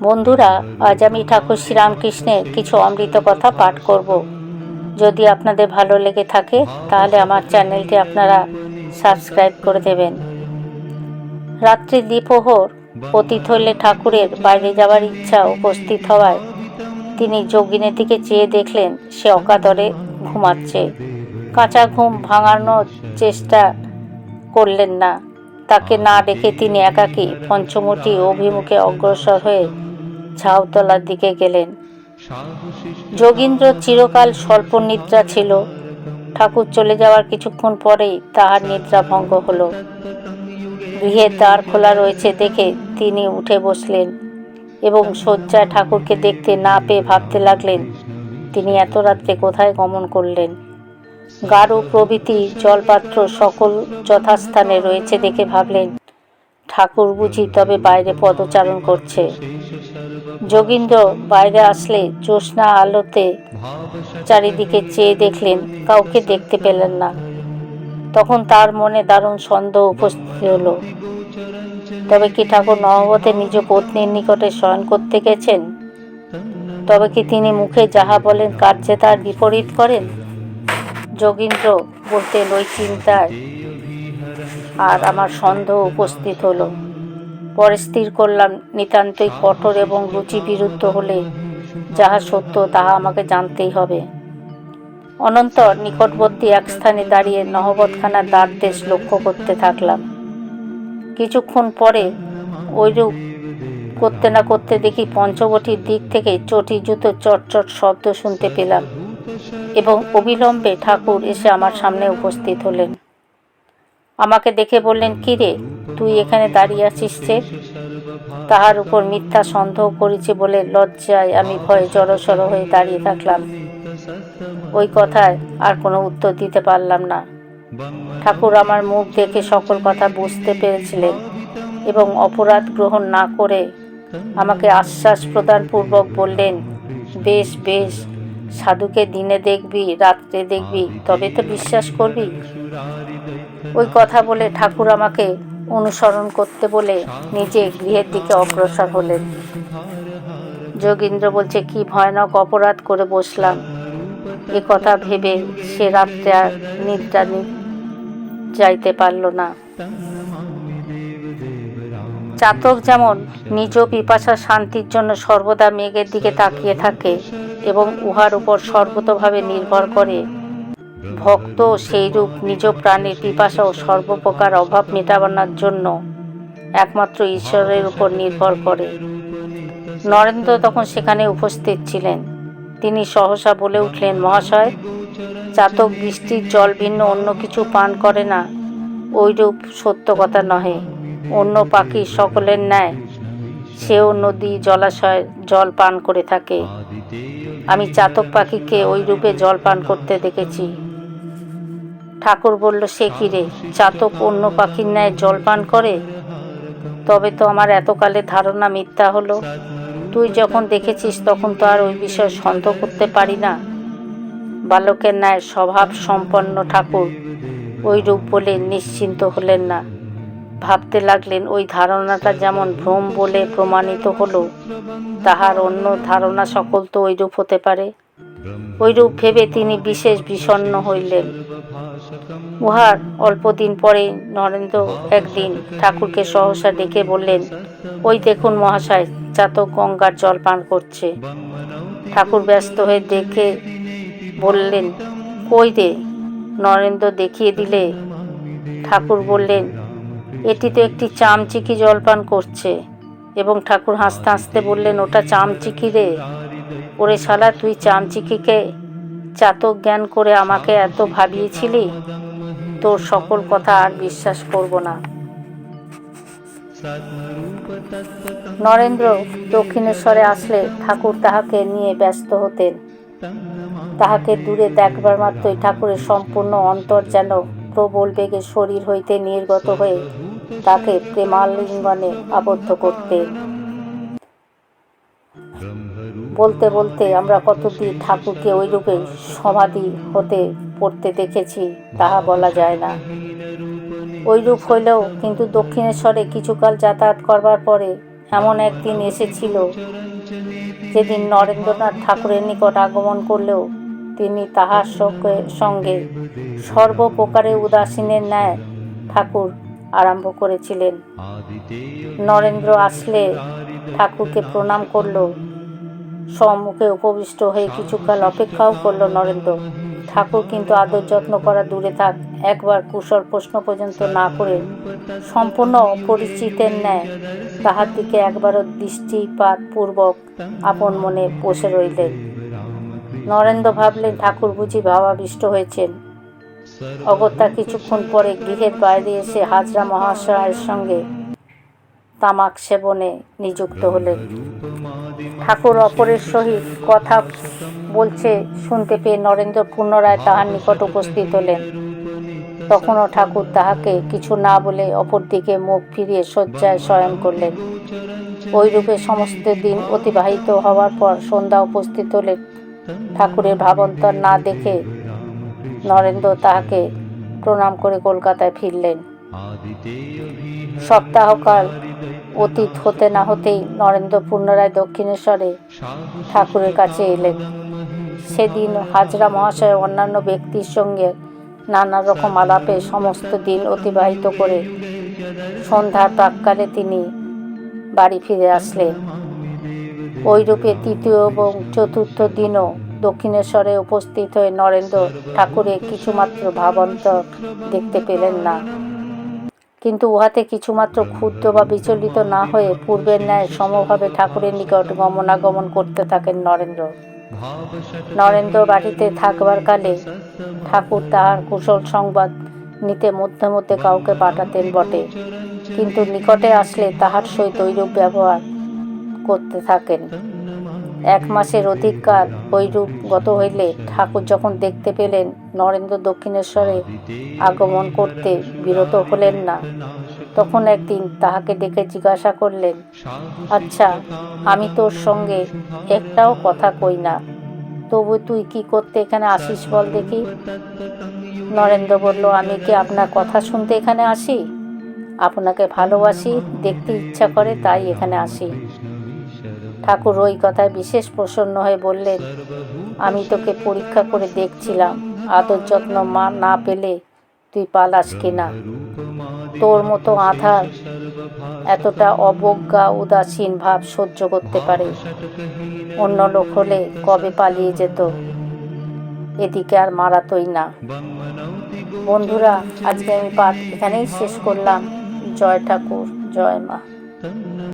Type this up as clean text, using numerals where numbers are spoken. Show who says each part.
Speaker 1: বন্ধুরা, আজ আমি ঠাকুর শ্রীরামকৃষ্ণের কিছু অমৃত কথা পাঠ করব। যদি আপনাদের ভালো লেগে থাকে তাহলে আমার চ্যানেলটি আপনারা সাবস্ক্রাইব করে দেবেন। রাত্রি দ্বিপ্রহর পতিত হলে ঠাকুরের বাইরে যাওয়ার ইচ্ছা উপস্থিত হওয়ায় তিনি যোগিনীর দিকে চেয়ে দেখলেন সে অকাতরে ঘুমাচ্ছে। কাঁচা ঘুম ভাঙানোর চেষ্টা করলেন না। তাকে না ডেকে তিনি একাকী পঞ্চমুটি অভিমুখে অগ্রসর হয়ে ঝাউতলার দিকে গেলেন। যোগীন্দ্র চিরকাল স্বল্প নিদ্রা ছিল। ঠাকুর চলে যাওয়ার কিছুক্ষণ পরেই তাহার নিদ্রা ভঙ্গ হল। গৃহের দ্বার খোলা রয়েছে দেখে তিনি উঠে বসলেন এবং শয্যায় ঠাকুরকে দেখতে না পেয়ে ভাবতে লাগলেন তিনি এত রাত্রে কোথায় গমন করলেন। গারু প্রভৃতি জলপাত্র সকল যথাস্থানে রয়েছে দেখে ভাবলেন ঠাকুর বুঝি তবে বাইরে পদচারণ করছে। যোগীন্দ্র বাইরে আসলে জ্যোৎস্না আলোতে চারিদিকে চেয়ে দেখলেন কাউকে দেখতে পেলেন না। তখন তার মনে দারুণ সন্দেহ উপস্থিত হলো। তবে কি ঠাকুর নহবতে নিজ পত্নীর নিকটে শয়ন করতে গেছেন? তবে কি তিনি মুখে যাহা বলেন কার্যে তার বিপরীত করেন? যোগীন্দ্র বলতেন ওই চিন্তায় আর আমার সন্দেহ উপস্থিত হলো। পরে স্থির করলাম নিতান্তই কঠোর এবং রুচি বিরুদ্ধ হলে যাহা সত্য তাহা আমাকে জানতেই হবে। অনন্তর নিকটবর্তী এক স্থানে দাঁড়িয়ে নহবতখানার দ্বারদেশ লক্ষ্য করতে থাকলাম। কিছুক্ষণ পরে ওইরূপ করতে না করতে দেখি পঞ্চবটির দিক থেকে চটি জুতো চটচট শব্দ শুনতে পেলাম এবং অবিলম্বে ঠাকুর এসে আমার সামনে উপস্থিত হলেন। আমাকে দেখে বললেন, কি রে, তুই এখানে দাঁড়িয়ে আছিস যে? তাহার উপর মিথ্যা সন্দেহ করেছি বলে লজ্জায় আমি ভয়ে জড়সড় হয়ে দাঁড়িয়ে থাকলাম। ওই কথায় আর কোনো উত্তর দিতে পারলাম না। ঠাকুর আমার মুখ দেখে সকল কথা বুঝতে পেরেছিলেন এবং অপরাধ গ্রহণ না করে আমাকে আশ্বাস প্রদানপূর্বক বললেন, বেশ বেশ, সাধুকে দিনে দেখবি, রাত্রে দেখবি, তবে তো বিশ্বাস করবি। ওই কথা বলে ঠাকুর আমাকে অনুসরণ করতে বলে নিজে গৃহের দিকে অগ্রসর হলেন। যোগীন্দ্র বলছে, কি ভয়ানক অপরাধ করে বসলাম। এ কথা ভেবে সে রাত্রে আর নিদ্রা যাইতে পারল না। চাতক যেমন নিজ পিপাসা শান্তির জন্য সর্বদা মেঘের দিকে তাকিয়ে থাকে এবং উহার উপর সর্বতোভাবে নির্ভর করে, ভক্ত সেইরূপ নিজ প্রাণের পিপাসা ও সর্বপ্রকার অভাব মেটাবার জন্য একমাত্র ঈশ্বরের উপর নির্ভর করে। নরেন্দ্র তখন সেখানে উপস্থিত ছিলেন। তিনি সহসা বলে উঠলেন, মহাশয়, চাতক বৃষ্টির জল ভিন্ন অন্য কিছু পান করে না, ওইরূপ সত্য কথা নহে। অন্য পাখি সকলের ন্যায় সেও নদী জলাশয়ের জল পান করে থাকে। আমি চাতক পাখিকে ওই রূপে জল পান করতে দেখেছি। ঠাকুর বলল, সে কি রে, চাতক অন্য পাখির ন্যায় জল পান করে? তবে তো আমার এতকালের ধারণা মিথ্যা হলো। তুই যখন দেখেছিস তখন তো আর ওই বিষয়ে সন্দেহ করতে পারি না। বালকের ন্যায় স্বভাব সম্পন্ন ঠাকুর ওই রূপ বলে নিশ্চিন্ত হলেন না। ভাবতে লাগলেন ওই ধারণাটা যেমন ভ্রম বলে প্রমাণিত হলো, তাহার অন্য ধারণা সকল তো ওইরূপ হতে পারে। ওইরূপ ভেবে তিনি বিশেষ বিষণ্ণ হইলেন। উহার অল্পদিন পরেই নরেন্দ্র একদিন ঠাকুরকে সহসা ডেকে বললেন, ওই দেখুন মহাশয়, চাতক গঙ্গার জল পান করছে। ঠাকুর ব্যস্ত হয়ে দেখে বললেন, কই রে? নরেন্দ্র দেখিয়ে দিলে। ঠাকুর বললেন, এটি তো একটি চামচিকি জলপান করছে। এবং ঠাকুর হাসতে হাসতে বললেন, ওটা চামচিকি রে? ওরে শালা, তুই চামচিকিকে চাতক জ্ঞান করে আমাকে এত ভাবিয়েছিলি, তোর সকল কথা আর বিশ্বাস করব না। নরেন্দ্র দক্ষিণেশ্বরে আসলে ঠাকুর তাহাকে নিয়ে ব্যস্ত হতেন। তাহাকে দূরে দেখবার মাত্রই ঠাকুরের সম্পূর্ণ অন্তর যেন প্রবল বেগে শরীর হইতে নির্গত হয়ে তাকে প্রেমালিঙ্গনে আবদ্ধ করতেন। বলতে বলতে আমরা কতদিন ঠাকুরকে ওই রূপে সমাধি হতে পড়তে দেখেছি তাহা বলা যায় না। ওই রূপ হইলেও কিন্তু দক্ষিণেশ্বরে কিছুকাল যাতায়াত করবার পরে এমন একদিন এসেছিল যেদিন নরেন্দ্রনাথ ঠাকুরের নিকট আগমন করলেও তিনি তাহার সঙ্গে সর্বপ্রকারে উদাসীনের ন্যায় ঠাকুর আরম্ভ করেছিলেন। নরেন্দ্র আসলে ঠাকুরকে প্রণাম করল, সম্মুখে উপবিষ্ট হয়ে কিছুকাল অপেক্ষাও করল নরেন্দ্র। ঠাকুর কিন্তু আদর যত্ন করা দূরে থাক, একবার কুশল প্রশ্ন পর্যন্ত না করে সম্পূর্ণ অপরিচিতের ন্যায় তাহার দিকে একবারও দৃষ্টিপাত পূর্বক আপন মনে বসে রইলেন। নরেন্দ্র ভাবলেন ঠাকুর বুঝি ভাবাবিষ্ট হয়েছেন। অগত্যা কিছুক্ষণ পরে গৃহের বাইরে এসে হাজরা মহাশয়ের সঙ্গে তামাক সেবনে নিযুক্ত হলেন। ঠাকুর অপরের সহিত কথা বলছে শুনতে পেয়ে নরেন্দ্র পুনরায় তাহার নিকট উপস্থিত হলেন। তখনও ঠাকুর তাহাকে কিছু না বলে অপরদিকে মুখ ফিরিয়ে শয্যায় শয়ন করলেন। ওইরূপে সমস্ত দিন অতিবাহিত হওয়ার পর সন্ধ্যা উপস্থিত হলে ঠাকুরের ভাবান্তর না দেখে নরেন্দ্র তাহাকে প্রণাম করে কলকাতায় ফিরলেন। সপ্তাহকাল অতীত হতে না হতেই নরেন্দ্র পুনরায় দক্ষিণেশ্বরে ঠাকুরের কাছে এলেন। সেদিন হাজরা মহাশয় অন্যান্য ব্যক্তির সঙ্গে নানা রকম আলাপে সমস্ত দিন অতিবাহিত করে সন্ধ্যার প্রাক্কালে তিনি বাড়ি ফিরে আসলেন। ওইরূপে তৃতীয় এবং চতুর্থ দিনও দক্ষিণেশ্বরে উপস্থিত হয়ে নরেন্দ্র ঠাকুরের কিছুমাত্র ভাবান্তর দেখতে পেলেন না। কিন্তু উহাতে কিছুমাত্র ক্ষুব্ধ বা বিচলিত না হয়ে পূর্বের ন্যায় সমভাবে ঠাকুরের নিকট গমনাগমন করতে থাকেন নরেন্দ্র। নরেন্দ্র বাড়িতে থাকবার কালে ঠাকুর তাহার কুশল সংবাদ নিতে মধ্যে মধ্যে কাউকে পাঠাতেন বটে, কিন্তু নিকটে আসলে তাহার সহিত ঐরূপ ব্যবহার করতে থাকেন। 1 মাসের অধিক কাল ঐরূপ গত হইলে ঠাকুর যখন দেখতে পেলেন নরেন্দ্র দক্ষিণেশ্বরে আগমন করতে বিরত হলেন না, তখন একদিন তাহাকে ডেকে জিজ্ঞাসা করলেন, আচ্ছা, আমি তোর সঙ্গে একটাও কথা কই না, তবু তুই কি করতে এখানে আসিস বল দেখি। নরেন্দ্র বলল, আমি কি আপনার কথা শুনতে এখানে আসি? আপনাকে ভালোবাসি, দেখতে ইচ্ছা করে, তাই এখানে আসি। ঠাকুর ওই কথায় বিশেষ প্রসন্ন হয়ে বললেন, আমি তোকে পরীক্ষা করে দেখছিলাম আদর যত্ন না পেলে তুই পালাস কিনা। তোর মতো আধার এতটা অবজ্ঞা উদাসীন ভাব সহ্য করতে পারে, অন্য লোক হলে কবে পালিয়ে যেত, এদিকে আর মারাতই না। বন্ধুরা, আজকে আমি পাঠ এখানেই শেষ করলাম। জয় ঠাকুর, জয় মা।